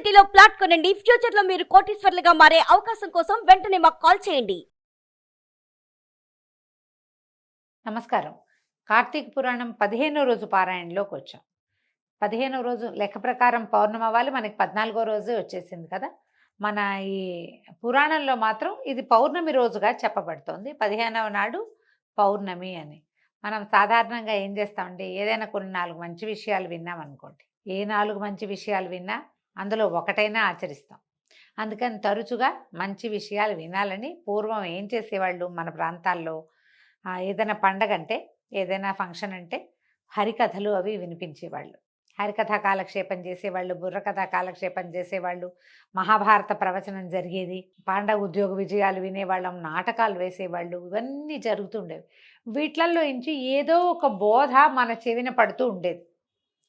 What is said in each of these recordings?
సిటీలో ప్లాట్ కొనండి. ఫ్యూచర్ లో మీరు కోటీశ్వర్లుగా మారే అవకాశం కోసం వెంటనే మాకు కాల్ చేయండి. నమస్కారం. కార్తీక పురాణం 15వ రోజు పారాయణలోకి వచ్చాం. 15వ రోజు లెక్క ప్రకారం పౌర్ణమి అవ్వాలి, మనకి 14వ రోజే వచ్చేసింది కదా. మన ఈ పురాణంలో మాత్రం ఇది పౌర్ణమి రోజుగా చెప్పబడుతోంది. 15వ నాడు పౌర్ణమి అని. మనం సాధారణంగా ఏం చేస్తామంటే ఏదైనా కొన్ని 4 మంచి విషయాలు విన్నామనుకోండి, ఏ 4 మంచి విషయాలు విన్నా అందులో ఒకటైనా ఆచరిస్తాం. అందుకని తరచుగా మంచి విషయాలు వినాలని పూర్వం ఏం చేసేవాళ్ళు మన ప్రాంతాల్లో, ఏదైనా పండగ అంటే, ఏదైనా ఫంక్షన్ అంటే హరికథలు అవి వినిపించేవాళ్ళు. హరికథ కాలక్షేపం చేసేవాళ్ళు, బుర్రకథ కాలక్షేపం చేసేవాళ్ళు, మహాభారత ప్రవచనం జరిగేది, పాండవ ఉద్యోగ విజయాలు వినేవాళ్ళం, నాటకాలు వేసేవాళ్ళు, ఇవన్నీ జరుగుతుండేవి. వీటిల్లో నుంచి ఏదో ఒక బోధ మన చెవిన పడుతూ ఉండేది.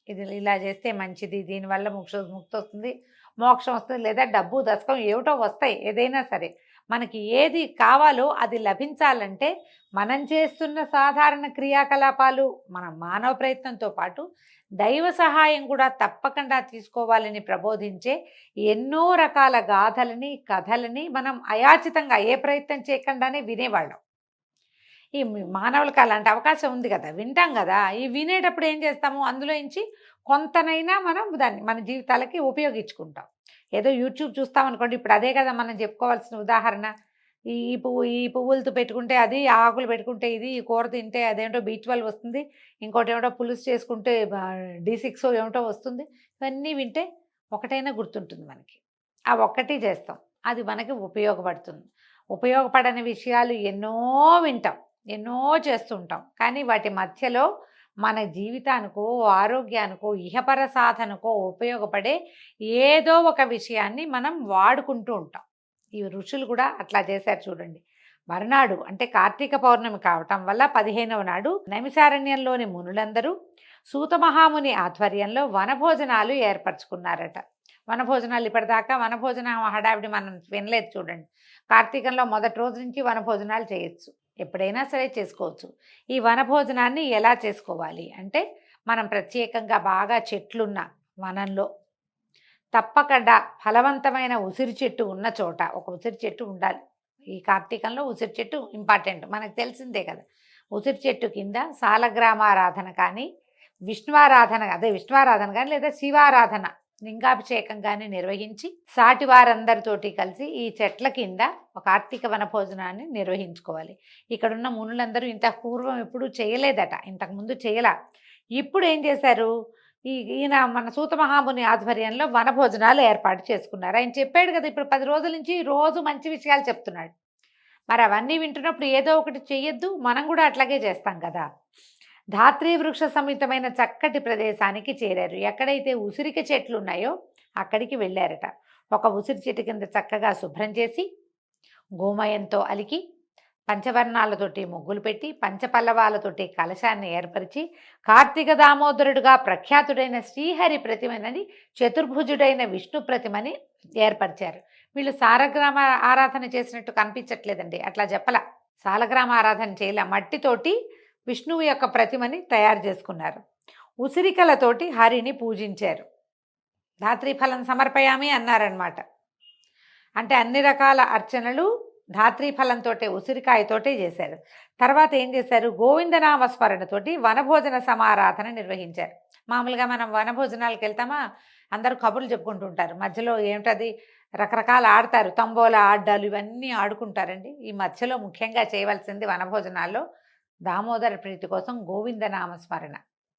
ఇది ఇలా చేస్తే మంచిది, దీనివల్ల ముక్తి వస్తుంది, మోక్షం వస్తుంది, లేదా డబ్బు దశకం ఏమిటో వస్తాయి. ఏదైనా సరే మనకి ఏది కావాలో అది లభించాలంటే మనం చేస్తున్న సాధారణ క్రియాకలాపాలు, మన మానవ ప్రయత్నంతో పాటు దైవ సహాయం కూడా తప్పకుండా తీసుకోవాలని ప్రబోధించే ఎన్నో రకాల గాథలని, కథలని మనం అయాచితంగా ఏ ప్రయత్నం చేయకుండానే వినేవాళ్ళం. ఈ మానవులకు అలాంటి అవకాశం ఉంది కదా, వింటాం కదా. ఈ వినేటప్పుడు ఏం చేస్తాము, అందులో నుంచి కొంతనైనా మనం దాన్ని మన జీవితాలకి ఉపయోగించుకుంటాం. ఏదో యూట్యూబ్ చూస్తామనుకోండి, ఇప్పుడు అదే కదా మనం చెప్పుకోవాల్సిన ఉదాహరణ. ఈ పువ్వులతో పెట్టుకుంటే అది, ఆకులు పెట్టుకుంటే ఇది, ఈ కూర తింటే అదేంటో B12 వస్తుంది, ఇంకోటి ఏమిటో పులుసు చేసుకుంటే D6 ఏమిటో వస్తుంది. ఇవన్నీ వింటే ఒకటైనా గుర్తుంటుంది మనకి. ఆ ఒక్కటి చేస్తాం, అది మనకి ఉపయోగపడుతుంది. ఉపయోగపడని విషయాలు ఎన్నో వింటాం, ఎన్నో చేస్తుంటాం. కానీ వాటి మధ్యలో మన జీవితానికో, ఆరోగ్యానికో, ఇహపర సాధనకో ఉపయోగపడే ఏదో ఒక విషయాన్ని మనం వాడుకుంటూ ఉంటాం. ఈ ఋషులు కూడా అట్లా చేశారు చూడండి. మరునాడు అంటే కార్తీక పౌర్ణమి కావటం వల్ల 15వ నాడు నైమిషారణ్యంలోని మునులందరూ సూత మహాముని ఆధ్వర్యంలో వనభోజనాలు ఏర్పరచుకున్నారట. వనభోజనాలు ఇప్పటిదాకా వనభోజన హడావిడి మనం వినలేదు చూడండి. కార్తీకంలో మొదటి రోజు నుంచి వనభోజనాలు చేయొచ్చు, ఎప్పుడైనా సరే చేసుకోవచ్చు. ఈ వనభోజనాన్ని ఎలా చేసుకోవాలి అంటే, మనం ప్రత్యేకంగా బాగా చెట్లున్న వనంలో తప్పకుండా ఫలవంతమైన ఉసిరి చెట్టు ఉన్న చోట ఒక ఉసిరి చెట్టు ఉండాలి. ఈ కార్తీకంలో ఉసిరి చెట్టు ఇంపార్టెంట్, మనకు తెలిసిందే కదా. ఉసిరి చెట్టు కింద సాలగ్రామారాధన కానీ, విష్ణువారాధన కానీ, లేదా శివారాధన, లింగాభిషేకం కానీ నిర్వహించి సాటి వారందరితోటి కలిసి ఈ చెట్ల కింద ఒక కార్తీక వన భోజనాన్ని నిర్వహించుకోవాలి. ఇక్కడున్న మునులందరూ ఇంత పూర్వం ఎప్పుడు చేయలేదట, ఇంతకుముందు చేయలా. ఇప్పుడు ఏం చేశారు, ఈయన మన సూత మహాముని ఆధ్వర్యంలో వనభోజనాలు ఏర్పాటు చేసుకున్నారు. ఆయన చెప్పాడు కదా, ఇప్పుడు 10 రోజుల నుంచి రోజు మంచి విషయాలు చెప్తున్నాడు. మరి అవన్నీ వింటున్నప్పుడు ఏదో ఒకటి చెయ్యొద్దు, మనం కూడా అట్లాగే చేస్తాం కదా. ధాత్రీ వృక్ష సమితమైన చక్కటి ప్రదేశానికి చేరారు. ఎక్కడైతే ఉసిరిక చెట్లు ఉన్నాయో అక్కడికి వెళ్ళారట. ఒక ఉసిరి చెట్టు కింద చక్కగా శుభ్రం చేసి, గోమయంతో అలికి, పంచవర్ణాలతోటి ముగ్గులు పెట్టి, పంచపల్లవాలతోటి కలశాన్ని ఏర్పరిచి, కార్తీక దామోదరుడుగా ప్రఖ్యాతుడైన శ్రీహరి ప్రతిమని, చతుర్భుజుడైన విష్ణు ప్రతిమని ఏర్పరిచారు. వీళ్ళు సాలగ్రామ ఆరాధన చేసినట్టు కనిపించట్లేదండి, అట్లా చెప్పల. సాలగ్రామ ఆరాధన చేయలే, మట్టితోటి విష్ణువు యొక్క ప్రతిమని తయారు చేసుకున్నారు. ఉసిరికలతోటి హరిని పూజించారు. ధాత్రీ ఫలం సమర్పయామి అన్నారనమాట. అంటే అన్ని రకాల అర్చనలు ధాత్రీ ఫలంతో, ఉసిరికాయతోటే చేశారు. తర్వాత ఏం చేశారు, గోవిందనామస్మరణతోటి వనభోజన సమారాధన నిర్వహించారు. మామూలుగా మనం వనభోజనాలకు వెళ్తామా, అందరూ కబుర్లు చెప్పుకుంటుంటారు, మధ్యలో ఏమిటది రకరకాల ఆడతారు, తంబోలా ఆడ్డాలు, ఇవన్నీ ఆడుకుంటారండి. ఈ మధ్యలో ముఖ్యంగా చేయవలసింది వనభోజనాల్లో దామోదర ప్రీతి కోసం గోవిందనామస్మరణ.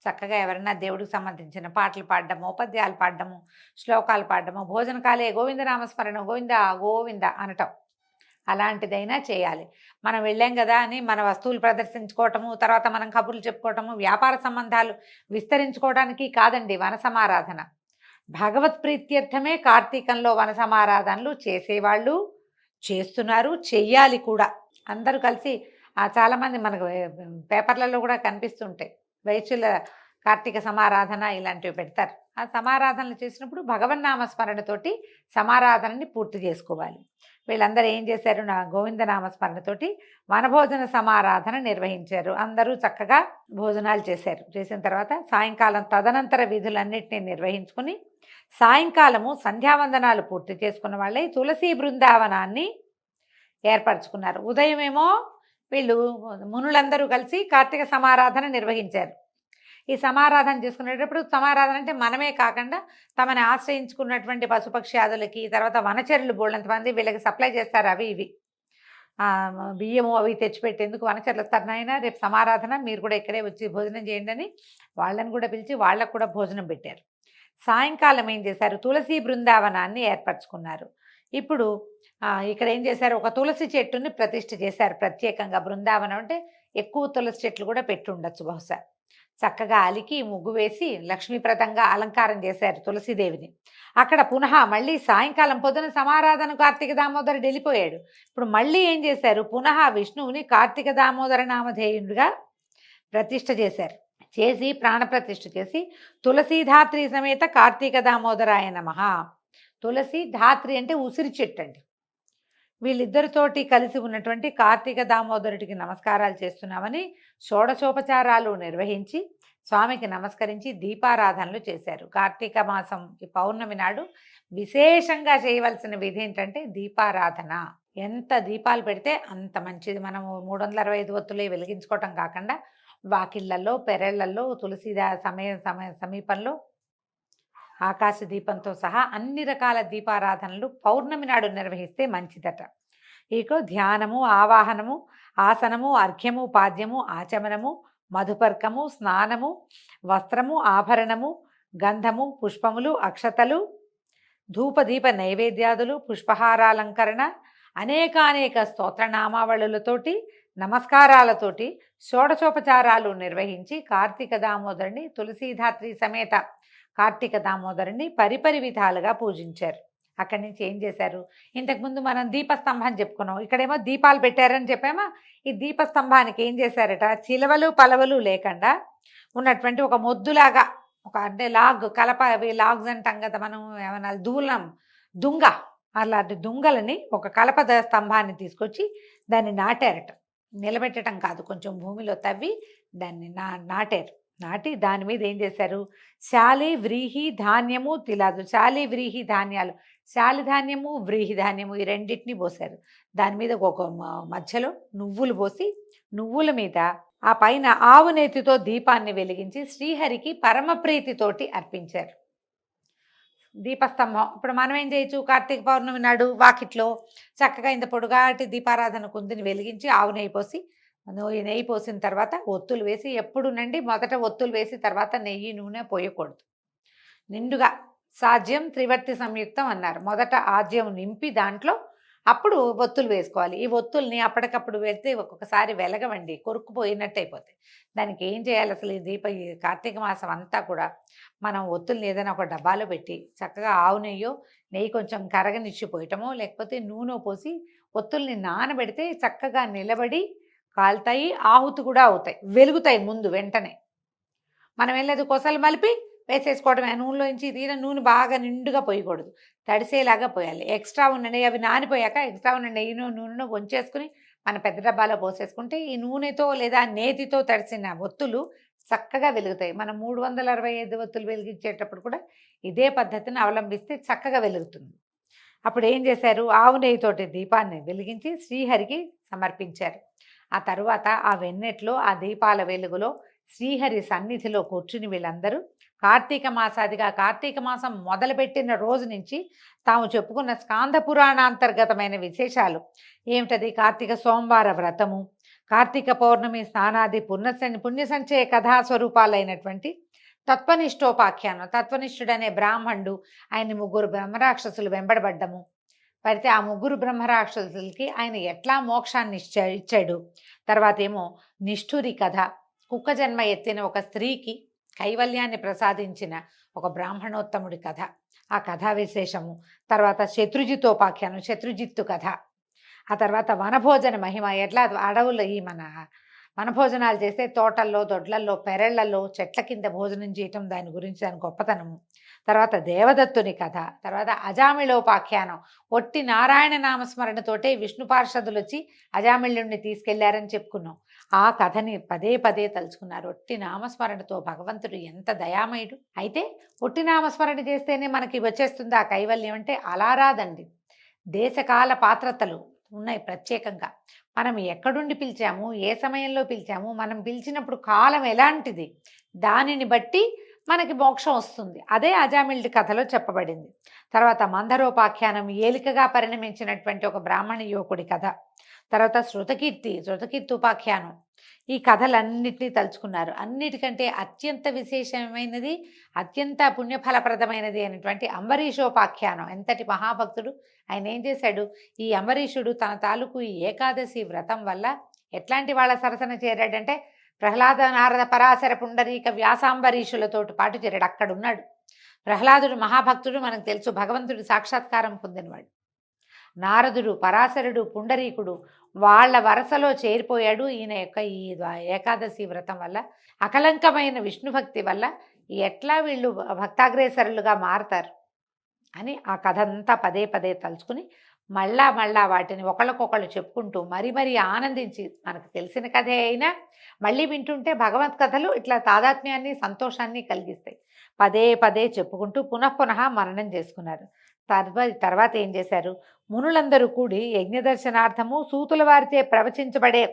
చక్కగా ఎవరైనా దేవుడికి సంబంధించిన పాటలు పాడడము, పద్యాలు పాడడము, శ్లోకాలు పాడడము, భోజనకాలే గోవిందనామస్మరణ, గోవింద గోవింద అనటం, అలాంటిదైనా చేయాలి. మనం వెళ్ళాం కదా అని మన వస్తువులు ప్రదర్శించుకోవటము, తర్వాత మనం కబుర్లు చెప్పుకోవటము, వ్యాపార సంబంధాలు విస్తరించుకోవడానికి కాదండి వన సమారాధన. భగవత్ ప్రీత్యర్థమే కార్తీకంలో వన సమారాధనలు చేసేవాళ్ళు చేస్తున్నారు, చెయ్యాలి కూడా. అందరూ కలిసి చాలామంది మనకు పేపర్లలో కూడా కనిపిస్తుంటాయి, వైశ్యుల కార్తీక సమారాధన ఇలాంటివి పెడతారు. ఆ సమారాధనలు చేసినప్పుడు భగవన్నామ స్మరణతోటి సమారాధనని పూర్తి చేసుకోవాలి. వీళ్ళందరూ ఏం చేశారు, నా గోవిందనామ స్మరణతోటి వనభోజన సమారాధన నిర్వహించారు. అందరూ చక్కగా భోజనాలు చేశారు. చేసిన తర్వాత సాయంకాలం తదనంతర విధులన్నింటినీ నిర్వహించుకుని సాయంకాలము సంధ్యావందనాలు పూర్తి చేసుకున్న వాళ్ళే తులసి బృందావనాన్ని ఏర్పరచుకున్నారు. ఉదయమేమో వీళ్ళు మునులందరూ కలిసి కార్తీక సమారాధన నిర్వహించారు. ఈ సమారాధన చేసుకునేటప్పుడు సమారాధన అంటే మనమే కాకుండా తమని ఆశ్రయించుకున్నటువంటి పశుపక్ష్యాదులకి, తర్వాత వనచరులు బోళ్ళంతమంది వీళ్ళకి సప్లై చేస్తారు. అవి ఇవి బియ్యము అవి తెచ్చిపెట్టేందుకు వనచరులు వస్తారు. నాయన రేపు సమారాధన మీరు కూడా ఇక్కడే వచ్చి భోజనం చేయండి అని వాళ్ళని కూడా పిలిచి వాళ్ళకు కూడా భోజనం పెట్టారు. సాయంకాలం ఏం చేశారు, తులసి బృందావనాన్ని ఏర్పరచుకున్నారు. ఇప్పుడు ఇక్కడ ఏం చేశారు, ఒక తులసి చెట్టుని ప్రతిష్ఠ చేశారు ప్రత్యేకంగా. బృందావనం అంటే ఎక్కువ తులసి చెట్లు కూడా పెట్టి ఉండొచ్చు బహుశా. చక్కగా అలికి ముగ్గు వేసి లక్ష్మీప్రదంగా అలంకారం చేశారు తులసీదేవిని. అక్కడ పునః మళ్ళీ సాయంకాలం పొద్దున సమారాధన కార్తీక దామోదరుడు వెళ్ళిపోయాడు. ఇప్పుడు మళ్ళీ ఏం చేశారు, పునః విష్ణువుని కార్తీక దామోదర నామధేయుడిగా ప్రతిష్ఠ చేశారు. చేసి ప్రాణప్రతిష్ఠ చేసి తులసీధాత్రి సమేత కార్తీక దామోదరాయ నమః. తులసి ధాత్రి అంటే ఉసిరి చెట్టు అండి. వీళ్ళిద్దరితోటి కలిసి ఉన్నటువంటి కార్తీక దామోదరుడికి నమస్కారాలు చేస్తున్నామని షోడశోపచారాలు నిర్వహించి స్వామికి నమస్కరించి దీపారాధనలు చేశారు. కార్తీక మాసం ఈ పౌర్ణమి నాడు విశేషంగా చేయవలసిన విధి ఏంటంటే దీపారాధన. ఎంత దీపాలు పెడితే అంత మంచిది. మనము 365 ఒత్తులే వెలిగించుకోవటం కాకుండా వాకిళ్లలో, పెరళ్లలో, తులసిదా సమీపంలో ఆకాశ దీపంతో సహా అన్ని రకాల దీపారాధనలు పౌర్ణమి నాడు నిర్వహిస్తే మంచిదట. ఇక ధ్యానము, ఆవాహనము, ఆసనము, అర్ఘ్యము, పాద్యము, ఆచమనము, మధుపర్కము, స్నానము, వస్త్రము, ఆభరణము, గంధము, పుష్పములు, అక్షతలు, ధూపదీప నైవేద్యాదులు, పుష్పహారాలంకరణ, అనేకానేక స్తోత్రనామావళులతోటి నమస్కారాలతోటి షోడశోపచారాలు నిర్వహించి కార్తీక దామోదరుని తులసీధాత్రి సమేత కార్తీక దామోదరుని పరిపరి విధాలుగా పూజించారు. అక్కడి నుంచి ఏం చేశారు, ఇంతకుముందు మనం దీపస్తంభం చెప్పుకున్నాం, ఇక్కడేమో దీపాలు పెట్టారని చెప్పామా. ఈ దీపస్తంభానికి ఏం చేశారట, చిలవలు పలవలు లేకుండా ఉన్నటువంటి ఒక మొద్దులాగా, ఒక అంటే లాగ్ కలప, అవి లాగ్స్ అంటాం కదా మనం, ఏమన్నా దుంగ, అలాంటి దుంగలని ఒక కలప స్తంభాన్ని తీసుకొచ్చి దాన్ని నాటారట. నిలబెట్టడం కాదు, కొంచెం భూమిలో తవ్వి దాన్ని నాటారు. నాటి దాని మీద ఏం చేశారు, శాలి వ్రీహి ధాన్యము తిలాదు, శాలి వ్రీహి ధాన్యాలు, శాలి ధాన్యము వ్రీహి ధాన్యము ఈ రెండింటిని పోసారు. దాని మీద ఒక మధ్యలో నువ్వులు పోసి నువ్వుల మీద ఆ పైన ఆవు నేతితో దీపాన్ని వెలిగించి శ్రీహరికి పరమప్రీతితోటి అర్పించారు. దీపస్తంభం ఇప్పుడు మనం ఏం చేయొచ్చు, కార్తీక పౌర్ణమి నాడు వాకిట్లో చక్కగా ఇంత పొడుగాటి దీపారాధన కుందిని వెలిగించి ఆవు నెయ్యి పోసి, నెయ్యి పోసిన తర్వాత ఒత్తులు వేసి, ఎప్పుడునండి మొదట ఒత్తులు వేసి తర్వాత నెయ్యి నూనె పోయకూడదు. నిండుగా సాధ్యం త్రివర్తి సంయుక్తం అన్నారు. మొదట ఆజ్యం నింపి దాంట్లో అప్పుడు ఒత్తులు వేసుకోవాలి. ఈ ఒత్తుల్ని అప్పటికప్పుడు వెళ్తే ఒక్కొక్కసారి వెలగవండి, కొరుక్కుపోయినట్టు అయిపోతాయి. దానికి ఏం చేయాలి, అసలు ఈ కార్తీక మాసం అంతా కూడా మనం ఒత్తుల్ని ఏదైనా ఒక డబ్బాలో పెట్టి చక్కగా ఆవు నెయ్యి కొంచెం కరగనిచ్చిపోయటమో లేకపోతే నూనె పోసి ఒత్తుల్ని నానబెడితే చక్కగా నిలబడి కాలుతాయి, ఆహుతి కూడా అవుతాయి, వెలుగుతాయి ముందు వెంటనే. మనం వెళ్ళేది కొసలు మలిపి వేసేసుకోవడమే. నూనెలోంచి తీర నూనె బాగా నిండుగా పోయకూడదు, తడిసేలాగా పోయాలి. ఎక్స్ట్రా ఉన్న నెయ్యి అవి నానిపోయాక ఎక్స్ట్రా ఉన్న నెయ్యిను నూనెను వంచేసుకుని మన పెద్ద డబ్బాలో పోసేసుకుంటే ఈ నూనెతో లేదా నేతితో తడిసిన ఒత్తులు చక్కగా వెలుగుతాయి. మనం 365 ఒత్తులు వెలిగించేటప్పుడు కూడా ఇదే పద్ధతిని అవలంబిస్తే చక్కగా వెలుగుతుంది. అప్పుడు ఏం చేశారు, ఆవు నెయ్యితోటి దీపాన్ని వెలిగించి శ్రీహరికి సమర్పించారు. ఆ తరువాత ఆ వెన్నెట్లో ఆ దీపాల వెలుగులో శ్రీహరి సన్నిధిలో కూర్చుని వీళ్ళందరూ కార్తీక మాసాదిగా కార్తీక మాసం మొదలుపెట్టిన రోజు నుంచి తాము చెప్పుకున్న స్కాంద పురాణాంతర్గతమైన విశేషాలు ఏమిటది, కార్తీక సోమవార వ్రతము, కార్తీక పౌర్ణమి స్నానాది పుణ్య సంచయ కథాస్వరూపాలైనటువంటి తత్వనిష్టోపాఖ్యానం. తత్వనిష్ఠుడనే బ్రాహ్మణుడు, ఆయన 3 బ్రహ్మరాక్షసులు వెంబడబడ్డము, పడితే ఆ 3 బ్రహ్మరాక్షసులకి ఆయన ఎట్లా మోక్షాన్ని ఇచ్చాడు. తర్వాత ఏమో నిష్ఠురి కథ, కుక్క జన్మ ఎత్తిన ఒక స్త్రీకి కైవల్యాన్ని ప్రసాదించిన ఒక బ్రాహ్మణోత్తముడి కథ, ఆ కథా విశేషము. తర్వాత శత్రుజిత్తోపాఖ్యానం, శత్రుజిత్తు కథ. ఆ తర్వాత వనభోజన మహిమ, ఎట్లా అడవుల్లో ఈ మన వనభోజనాలు చేస్తే తోటల్లో, దొడ్లల్లో, పెరళ్లలో, చెట్ల కింద భోజనం చేయటం, దాని గురించి దాని గొప్పతనము. తర్వాత దేవదత్తుని కథ, తర్వాత అజామిళోపాఖ్యానం. ఒట్టి నారాయణ నామస్మరణతోటే విష్ణు పార్షదులు వచ్చి అజామిళుణ్ణి తీసుకెళ్లారని చెప్పుకున్నాం. ఆ కథని పదే పదే తలుచుకున్నారు. ఒట్టి నామస్మరణతో భగవంతుడు ఎంత దయామయుడు. అయితే ఒట్టి నామస్మరణ చేస్తేనే మనకి వచ్చేస్తుంది ఆ కైవల్యం అంటే అలా రాదండి. దేశకాల పాత్రతలు ఉన్నాయి ప్రత్యేకంగా. మనం ఎక్కడుండి పిలిచాము, ఏ సమయంలో పిలిచాము, మనం పిలిచినప్పుడు కాలం ఎలాంటిది, దానిని బట్టి మనకి మోక్షం వస్తుంది. అదే అజామిళుడి కథలో చెప్పబడింది. తర్వాత మందరోపాఖ్యానం, ఏలికగా పరిణమించినటువంటి ఒక బ్రాహ్మణ యువకుడి కథ. తర్వాత శృతకీర్తి ఉపాఖ్యానం. ఈ కథలన్నిటినీ తలుచుకున్నారు. అన్నిటికంటే అత్యంత విశేషమైనది, అత్యంత పుణ్యఫలప్రదమైనది అయినటువంటి అంబరీషోపాఖ్యానం. ఎంతటి మహాభక్తుడు! ఆయన ఏం చేశాడు, ఈ అంబరీషుడు తన తాలూకు ఈ ఏకాదశి వ్రతం వల్ల ఎట్లాంటి వాళ్ళ సరసన చేరాడంటే ప్రహ్లాద, నారద, పరాశర, పుండరీక, వ్యాసాంబరీషులతో పాటు చేరాడు. అక్కడున్నాడు. ప్రహ్లాదుడు మహాభక్తుడు, మనకు తెలుసు, భగవంతుడి సాక్షాత్కారం పొందినవాడు. నారదుడు, పరాశరుడు, పుండరీకుడు వాళ్ళ వరసలో చేరిపోయాడు. ఈయన యొక్క ఈ ఏకాదశి వ్రతం వల్ల, అకలంకమైన విష్ణుభక్తి వల్ల ఎట్లా వీళ్ళు భక్తాగ్రేసరులుగా మారతారు అని ఆ కథ అంతా పదే పదే తలుచుకుని మళ్ళా వాటిని ఒకళ్ళకొకళ్ళు చెప్పుకుంటూ మరీ ఆనందించి, మనకు తెలిసిన కథే అయినా మళ్ళీ వింటుంటే భగవత్ కథలు ఇట్లా తాదాత్మ్యాన్ని, సంతోషాన్ని కలిగిస్తాయి. పదే పదే చెప్పుకుంటూ పునః మననం చేసుకున్నారు. తర్వాత ఏం చేశారు, మునులందరూ కూడి యజ్ఞదర్శనార్థము, సూతుల వారిచే ప్రవచించబడే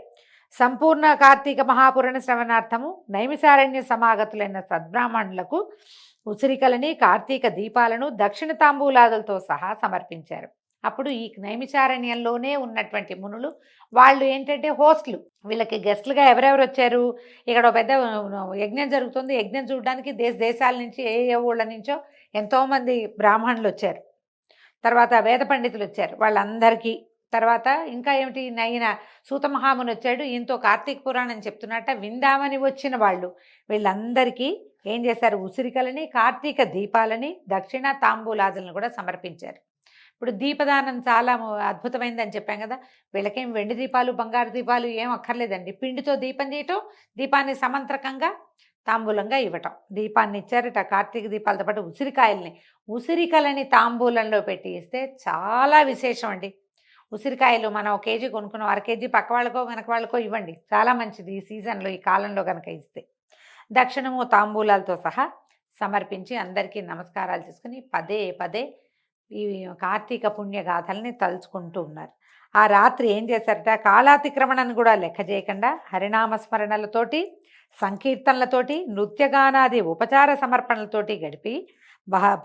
సంపూర్ణ కార్తీక మహాపురాణ శ్రవణార్థము నైమిసారణ్య సమాగతులైన సద్బ్రాహ్మణులకు ఉసిరికలని, కార్తీక దీపాలను, దక్షిణ తాంబూలాదులతో సహా సమర్పించారు. అప్పుడు ఈ నైమిసారణ్యంలోనే ఉన్నటువంటి మునులు వాళ్ళు ఏంటంటే హోస్ట్లు, వీళ్ళకి గెస్ట్లుగా ఎవరెవరు వచ్చారు, ఇక్కడ పెద్ద యజ్ఞం జరుగుతుంది, యజ్ఞం చూడడానికి దేశాల నుంచి ఏ ఊళ్ళ నుంచో ఎంతోమంది బ్రాహ్మణులు వచ్చారు. తర్వాత వేద పండితులు వచ్చారు వాళ్ళందరికీ. తర్వాత ఇంకా ఏమిటి, నైన సూతమహాముని వచ్చాడు, ఈయనతో కార్తీక పురాణం చెప్తున్నట్ట విందామని వచ్చిన వాళ్ళు. వీళ్ళందరికీ ఏం చేశారు, ఉసిరికలని, కార్తీక దీపాలని, దక్షిణ తాంబూలాదులను కూడా సమర్పించారు. ఇప్పుడు దీపదానం చాలా అద్భుతమైందని చెప్పాం కదా. వీళ్ళకేం వెండి దీపాలు, బంగారు దీపాలు ఏం అక్కర్లేదండి. పిండితో దీపం చేయటం, దీపాన్ని సమంత్రకంగా తాంబూలంగా ఇవ్వటం. దీపాన్ని ఇచ్చారట. కార్తీక దీపాలతో పాటు ఉసిరికలని తాంబూలంలో పెట్టి ఇస్తే చాలా విశేషం అండి. ఉసిరికాయలు మనం 1 కేజీ కొనుక్కున్నాం, 1/2 కేజీ పక్క వాళ్ళకో వెనక వాళ్ళకో ఇవ్వండి, చాలా మంచిది ఈ సీజన్లో, ఈ కాలంలో కనుక ఇస్తే. దక్షిణము తాంబూలాలతో సహా సమర్పించి అందరికీ నమస్కారాలు చేసుకుని పదే పదే ఈ కార్తీక పుణ్యగాథల్ని తలుచుకుంటూ ఉన్నారు. ఆ రాత్రి ఏం చేశారట, కాలాతిక్రమణను కూడా లెక్క చేయకుండా హరినామస్మరణలతోటి, సంకీర్తనలతోటి, నృత్యగానాది ఉపచార సమర్పణలతోటి గడిపి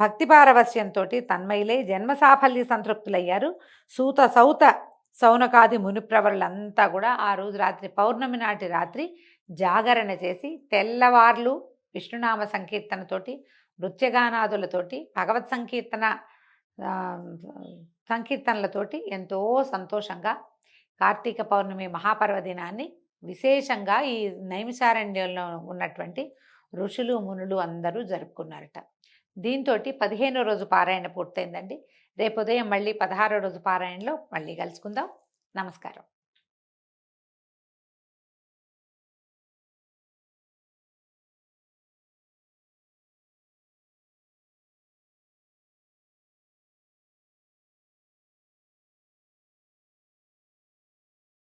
భక్తి పారవస్యంతో తన్మయులై జన్మ సాఫల్య సంతృప్తులయ్యారు. సౌత సౌనకాది మునిప్రవరులంతా కూడా ఆ రోజు రాత్రి, పౌర్ణమి నాటి రాత్రి జాగరణ చేసి తెల్లవార్లు విష్ణునామ సంకీర్తనతోటి, నృత్యగానాదులతోటి, భగవత్ సంకీర్తనలతోటి ఎంతో సంతోషంగా కార్తీక పౌర్ణమి మహాపర్వదినాన్ని విశేషంగా ఈ నైమిసారణ్యంలో ఉన్నటువంటి ఋషులు, మునులు అందరూ జరుపుకున్నారట. దీంతో 15వ రోజు పారాయణ పూర్తయిందండి. రేపు ఉదయం మళ్ళీ 16వ రోజు పారాయణలో మళ్ళీ కలుసుకుందాం. నమస్కారం.